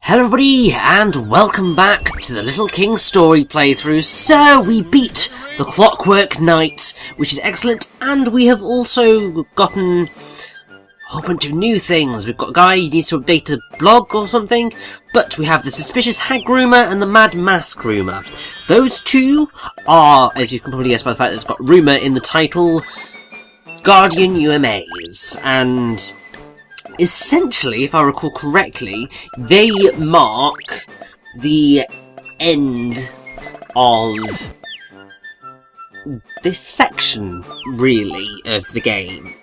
Hello everybody, and welcome back to the Little King story playthrough. So, we beat the Clockwork Knight, which is excellent, and we have also gotten a whole bunch of new things. We've got a guy who needs to update a blog or something, but we have the Suspicious Hag Rumour and the Mad Mask Rumour. Those two are, as you can probably guess by the fact that it's got Rumour in the title, Guardian UMAs, and essentially, if I recall correctly, they mark the end of this section, really, of the game.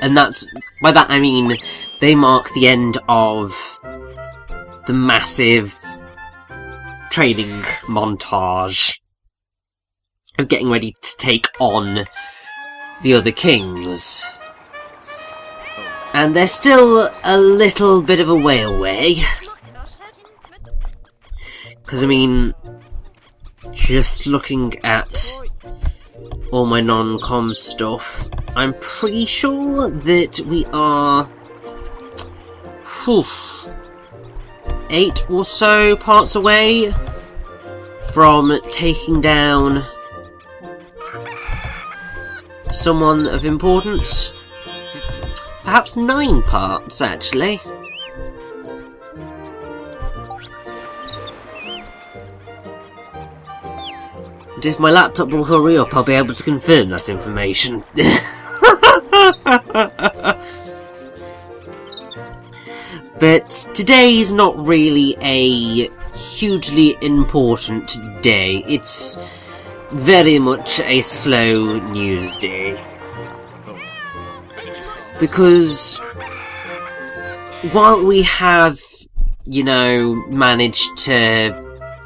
And by that I mean, they mark the end of the massive training montage of getting ready to take on the other kings. And they're still a little bit of a way away. Because, I mean, just looking at all my non-com stuff, I'm pretty sure that we are 8 or so parts away from taking down someone of importance. Perhaps 9 parts, actually. And if my laptop will hurry up, I'll be able to confirm that information. But today's not really a hugely important day. It's very much a slow news day. Because while we have, managed to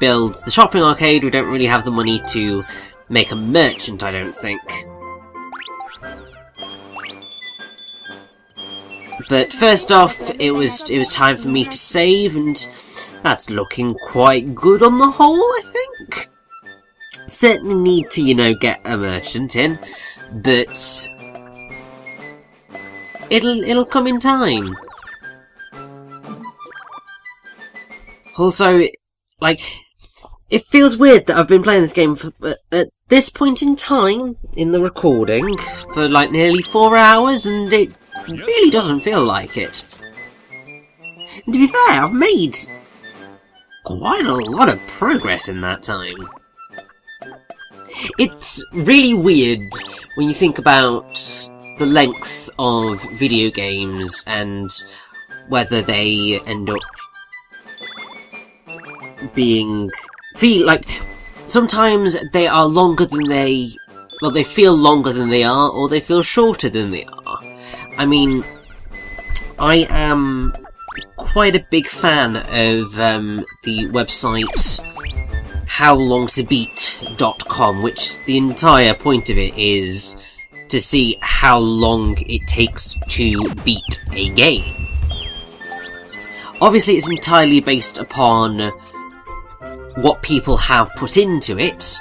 build the shopping arcade, we don't really have the money to make a merchant, I don't think. But first off, it was time for me to save, and that's looking quite good on the whole, I think. Certainly need to, get a merchant in, but it'll come in time. Also, it feels weird that I've been playing this game at this point in time in the recording for nearly 4 hours, and it really doesn't feel like it. And to be fair, I've made quite a lot of progress in that time. It's really weird when you think about the length of video games and whether they end up sometimes they are longer than they feel longer than they are, or they feel shorter than they are. I mean, I am quite a big fan of the website howlongtobeat.com, which the entire point of it is to see how long it takes to beat a game. Obviously, it's entirely based upon what people have put into it.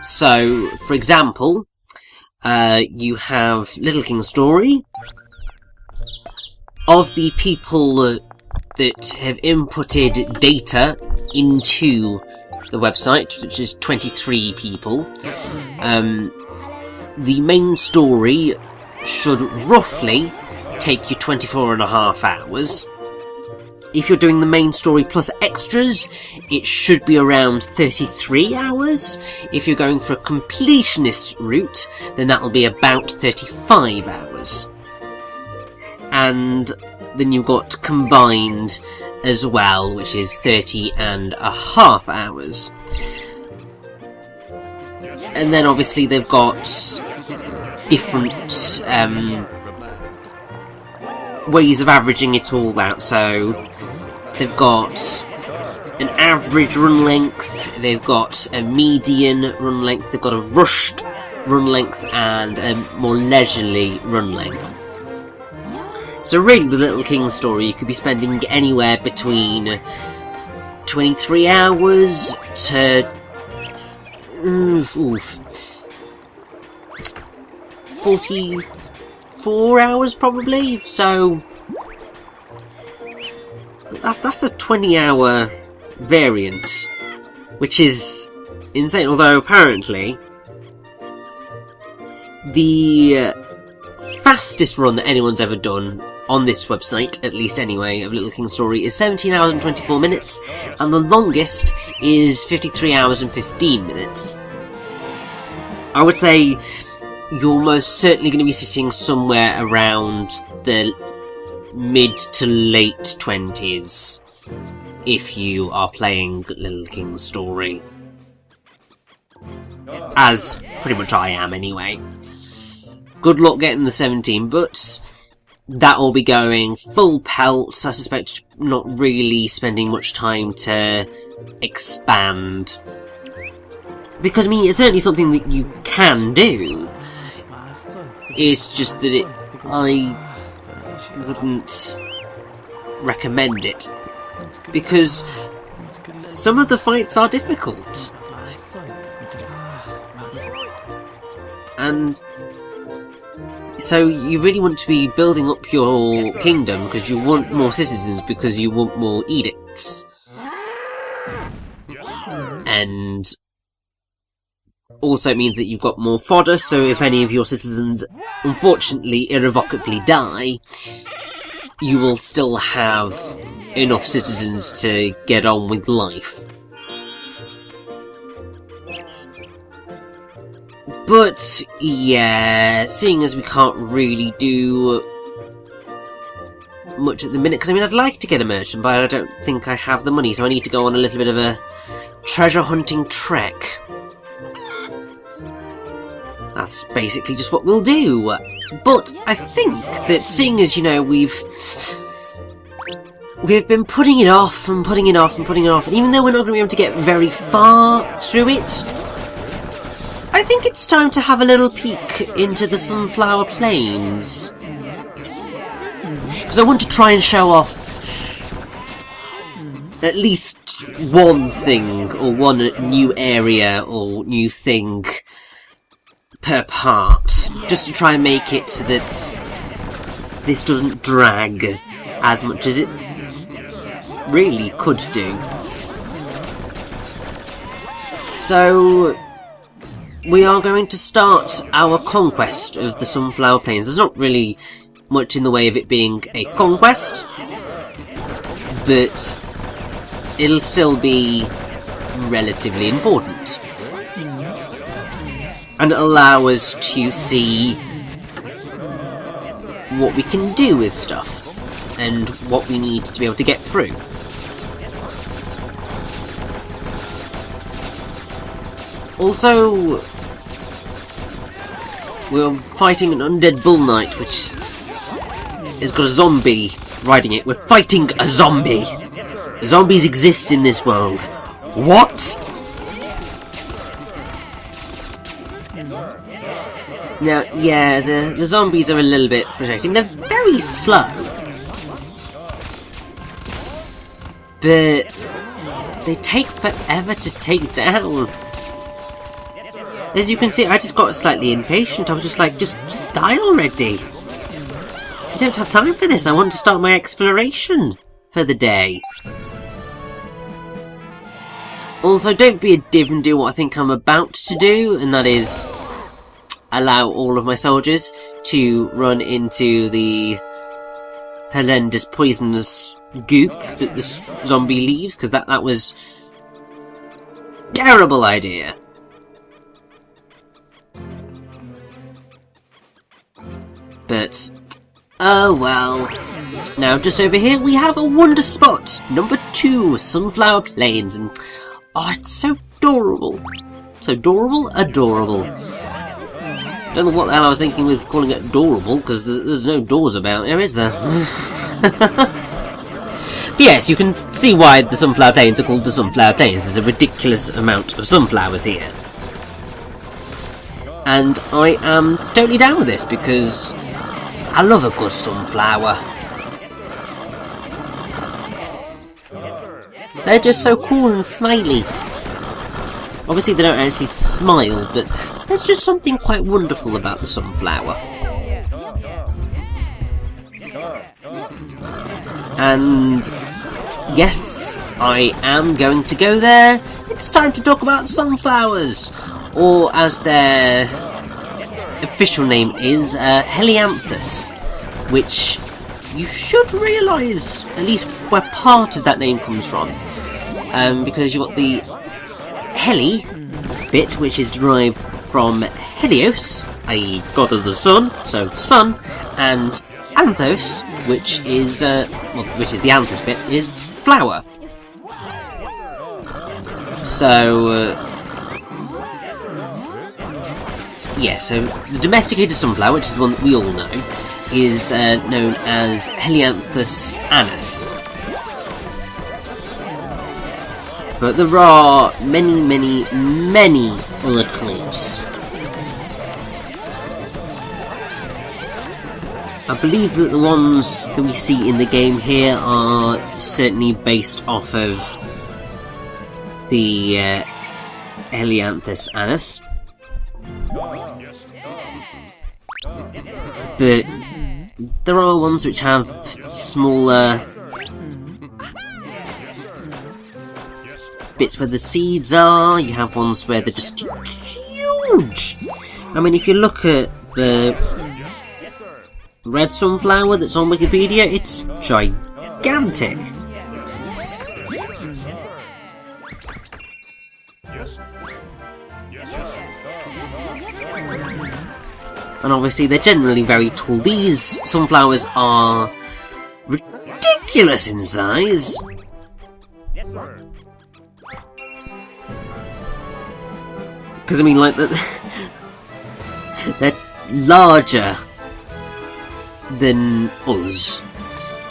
So, for example, you have Little King Story. Of the people that have inputted data into the website, which is 23 people, the main story should roughly take you 24.5 hours. If you're doing the main story plus extras, it should be around 33 hours. If you're going for a completionist route, then that'll be about 35 hours. And then you've got combined as well, which is 30.5 hours. And then obviously they've got different ways of averaging it all out. So they've got an average run length, they've got a median run length, they've got a rushed run length, and a more leisurely run length. So really, with Little King Story, you could be spending anywhere between 23 hours to 44 hours probably. So That's a 20-hour variant, which is insane. Although apparently the fastest run that anyone's ever done on this website, at least anyway, of Little King Story, is 17 hours and 24 minutes, and the longest is 53 hours and 15 minutes. I would say you're most certainly going to be sitting somewhere around the mid to late 20s if you are playing Little King Story. As pretty much I am anyway. Good luck getting the 17, but that will be going full pelt. I suspect not really spending much time to expand. Because, I mean, it's certainly something that you can do. It's just that I wouldn't recommend it. Because some of the fights are difficult. And so you really want to be building up your kingdom because you want more citizens, because you want more edicts. And also it means that you've got more fodder, so if any of your citizens unfortunately irrevocably die, you will still have enough citizens to get on with life. But, yeah, seeing as we can't really do much at the minute, because I mean I'd like to get a merchant, but I don't think I have the money, so I need to go on a little bit of a treasure hunting trek. That's basically just what we'll do. But I think that seeing as, you know, we've been putting it off and putting it off and putting it off, and even though we're not going to be able to get very far through it, I think it's time to have a little peek into the Sunflower Plains. Because I want to try and show off at least one thing, or one new area, or new thing per part, just to try and make it so that this doesn't drag as much as it really could do. So we are going to start our conquest of the Sunflower Plains. There's not really much in the way of it being a conquest, but it'll still be relatively important. And allow us to see what we can do with stuff, and what we need to be able to get through. Also, we're fighting an undead bull knight, which has got a zombie riding it. We're fighting a zombie! Zombies exist in this world. What?! Now, yeah, the zombies are a little bit frustrating. They're very slow. But they take forever to take down. As you can see, I just got slightly impatient. I was just like, just die already. I don't have time for this. I want to start my exploration for the day. Also, don't be a div and do what I think I'm about to do, and that is allow all of my soldiers to run into the horrendous poisonous goop that the zombie leaves, because that was a terrible idea. But, oh well. Now, just over here, we have a wonder spot. Number 2, Sunflower Plains. And, oh, it's so adorable. So adorable? Adorable. Don't know what the hell I was thinking with calling it adorable, because there's no doors about there, is there? But yes, you can see why the Sunflower Plains are called the Sunflower Plains. There's a ridiculous amount of sunflowers here. And I am totally down with this, because I love a good sunflower. They're just so cool and smiley. Obviously they don't actually smile, but there's just something quite wonderful about the sunflower. And yes, I am going to go there. It's time to talk about sunflowers, or as their official name is, Helianthus, which you should realise at least where part of that name comes from, because you've got the Heli bit, which is derived from Helios, i.e. god of the sun, so sun, and Anthos, which is which is the anthus bit, is flower. So yeah, so the domesticated sunflower, which is the one that we all know, is known as Helianthus anus. But there are many, many, many other types. I believe that the ones that we see in the game here are certainly based off of the Helianthus anus. But there are ones which have smaller bits where the seeds are. You have ones where they're just huge. I mean, if you look at the red sunflower that's on Wikipedia, it's gigantic. And obviously they're generally very tall. These sunflowers are ridiculous in size. Because I mean, like, they're larger than us.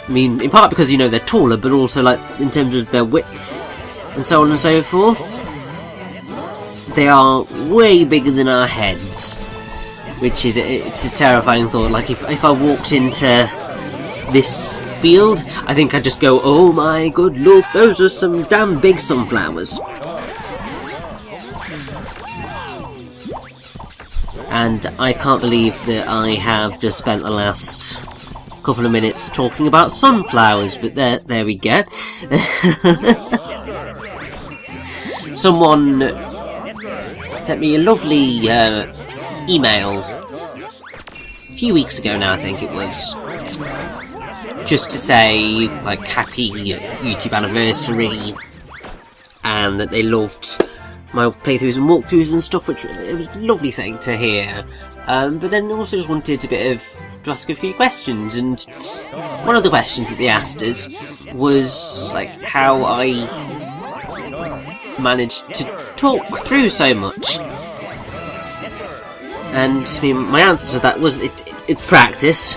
I mean, in part because, you know, they're taller, but also, like, in terms of their width and so on and so forth, they are way bigger than our heads, which is it's a terrifying thought. Like, if I walked into this field, I think I'd just go, oh my good lord, those are some damn big sunflowers. And I can't believe that I have just spent the last couple of minutes talking about sunflowers, but there we go. Someone sent me a lovely email a few weeks ago now, I think it was, just to say, like, happy YouTube anniversary, and that they loved my playthroughs and walkthroughs and stuff, which it was a lovely thing to hear. But then also just wanted to ask a few questions, and one of the questions that they asked us was like how I managed to talk through so much. And I mean, my answer to that was it's practice,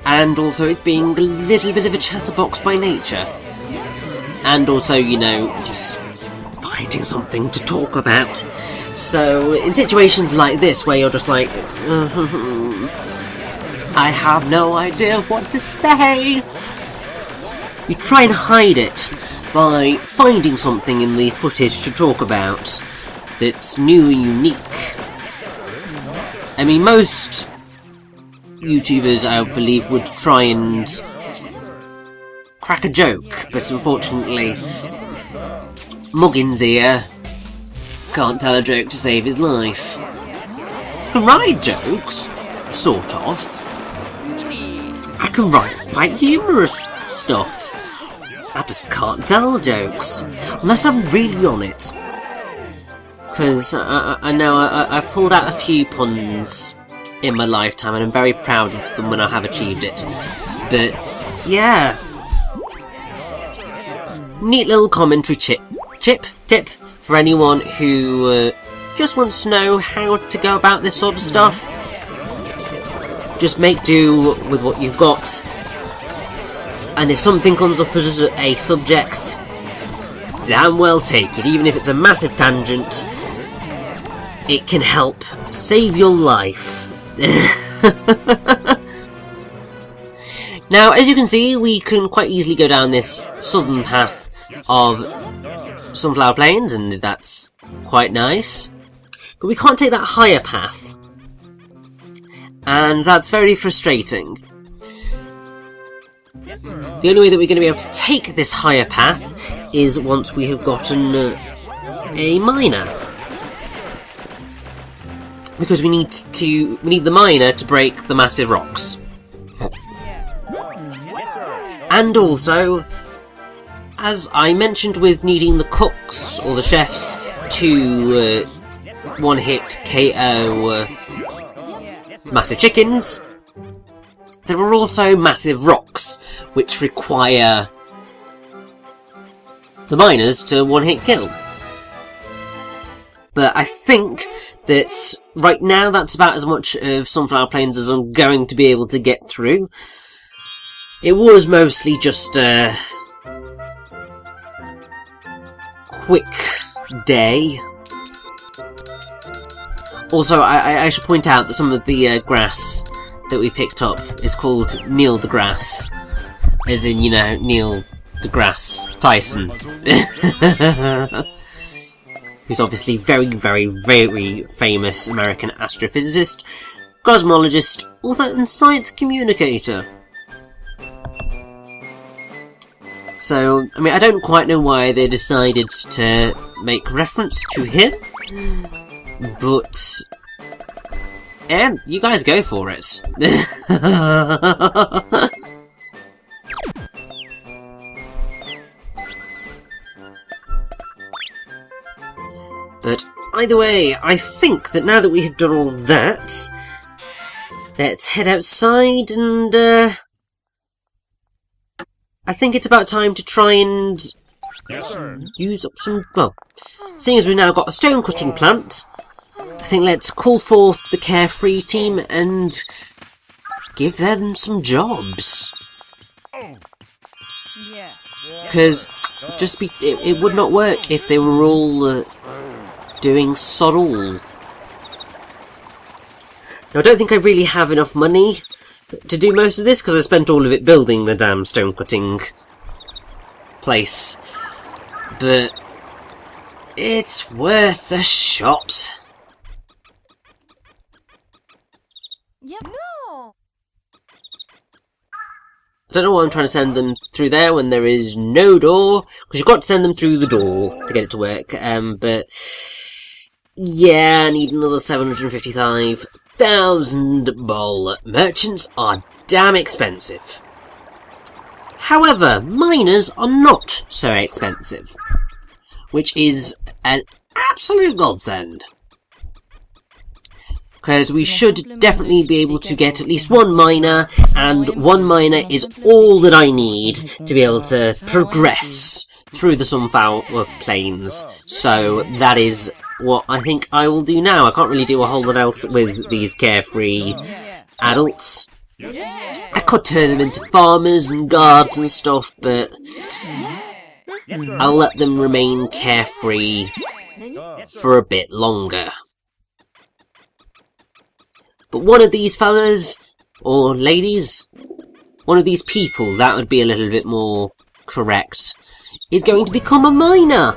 and also it's being a little bit of a chatterbox by nature, and also, you know, just finding something to talk about. So in situations like this where you're just like, I have no idea what to say, you try and hide it by finding something in the footage to talk about that's new and unique. I mean, most YouTubers, I believe, would try and crack a joke, but unfortunately Muggins here can't tell a joke to save his life. I can write jokes, sort of. I can write quite humorous stuff. I just can't tell jokes, unless I'm really on it. Because I know I've pulled out a few puns in my lifetime, and I'm very proud of them when I have achieved it. But, yeah. Neat little commentary tip for anyone who just wants to know how to go about this sort of stuff. Just make do with what you've got, and if something comes up as a subject, damn well take it, even if it's a massive tangent. It can help save your life. Now, as you can see, we can quite easily go down this southern path of sunflower plains, and that's quite nice. But we can't take that higher path, and that's very frustrating. The only way that we're going to be able to take this higher path is once we have gotten a miner. Because we need the miner to break the massive rocks. And also, as I mentioned with needing the cooks or the chefs to one-hit KO massive chickens, there are also massive rocks which require the miners to one-hit kill. But I think that right now that's about as much of Sunflower Plains as I'm going to be able to get through. It was mostly just a quick day. Also, I should point out that some of the grass that we picked up is called Neil DeGrasse. As in, you know, Neil deGrasse Tyson. Who's obviously very, very, very famous American astrophysicist, cosmologist, author and science communicator. So, I mean, I don't quite know why they decided to make reference to him, but you guys go for it. But either way, I think that now that we have done all of that, let's head outside and I think it's about time to try and use up some, well, seeing as we've now got a stone cutting plant, I think let's call forth the Carefree team and give them some jobs. Because it would not work if they were all doing sod all. Now I don't think I really have enough money to do most of this because I spent all of it building the damn stone cutting place. But it's worth a shot. Yep. No. I don't know why I'm trying to send them through there when there is no door, because you've got to send them through the door to get it to work. But yeah, I need another 755,000 bol. Merchants are damn expensive. However, miners are not so expensive, which is an absolute godsend. Because we should definitely be able to get at least one miner, and one miner is all that I need to be able to progress through the Sunflower Plains. So that is what I think I will do now. I can't really do a whole lot else with these Carefree adults. I could turn them into farmers and guards and stuff, but I'll let them remain carefree for a bit longer. But one of these fellas, or ladies, one of these people, that would be a little bit more correct, is going to become a miner!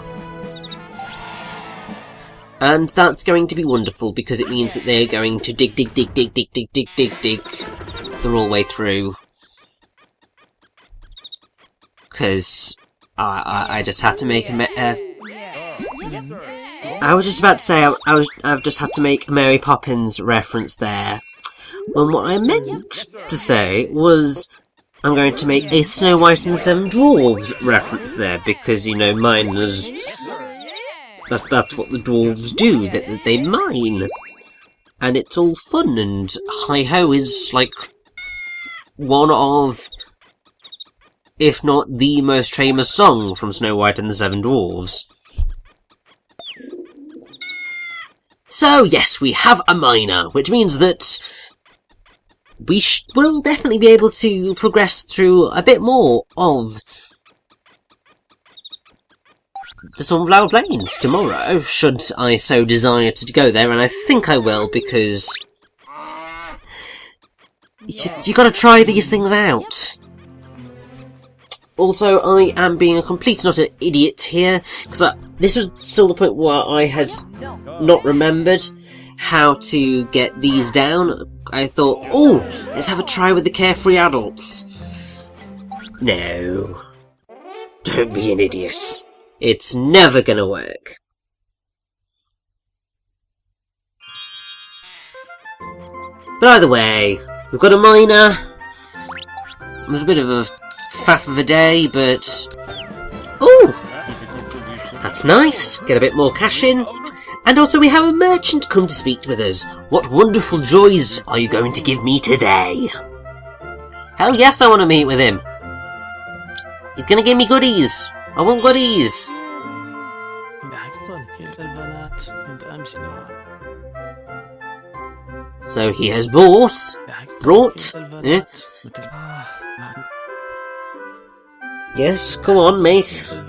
And that's going to be wonderful, because it means that they're going to dig the whole way through. Because I just had to make I was just about to say I've just had to make a Mary Poppins reference there. When what I meant to say was I'm going to make a Snow White and the Seven Dwarfs reference there, because, you know, miners, that's what the dwarves do, they mine. And it's all fun, and Hi-Ho is, like, one of, if not the most famous song from Snow White and the Seven Dwarfs. So, yes, we have a miner, which means that we will definitely be able to progress through a bit more of the Sunflower Plains tomorrow, should I so desire to go there, and I think I will, because you gotta try these things out. Also, I am being a complete and utter idiot here, because this was still the point where I had not remembered how to get these down. I thought, oh, let's have a try with the Carefree adults. No. Don't be an idiot. It's never gonna work. But either way, we've got a miner. It was a bit of a faff of a day, but... Ooh! That's nice. Get a bit more cash in. And also we have a merchant come to speak with us. What wonderful joys are you going to give me today? Hell yes, I want to meet with him. He's gonna give me goodies. I want goodies. So he has brought, eh? Yes, come on, mate.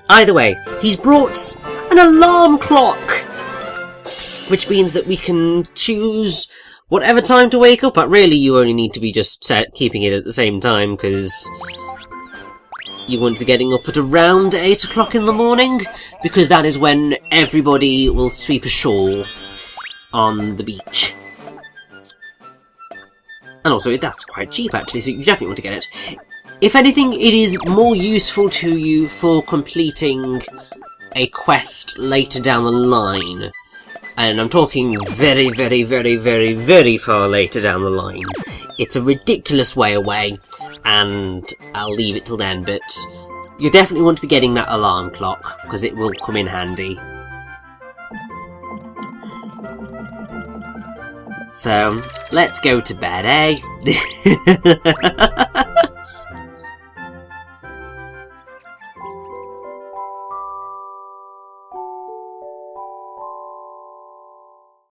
Either way, he's brought an alarm clock, which means that we can choose whatever time to wake up at. Really, you only need to be just keeping it at the same time, because you won't be getting up at around 8 o'clock in the morning, because that is when everybody will sweep ashore on the beach. And also, that's quite cheap actually, so you definitely want to get it. If anything, it is more useful to you for completing a quest later down the line. And I'm talking very, very, very, very, very far later down the line. It's a ridiculous way away, and I'll leave it till then, but you definitely want to be getting that alarm clock, because it will come in handy. So, let's go to bed, eh?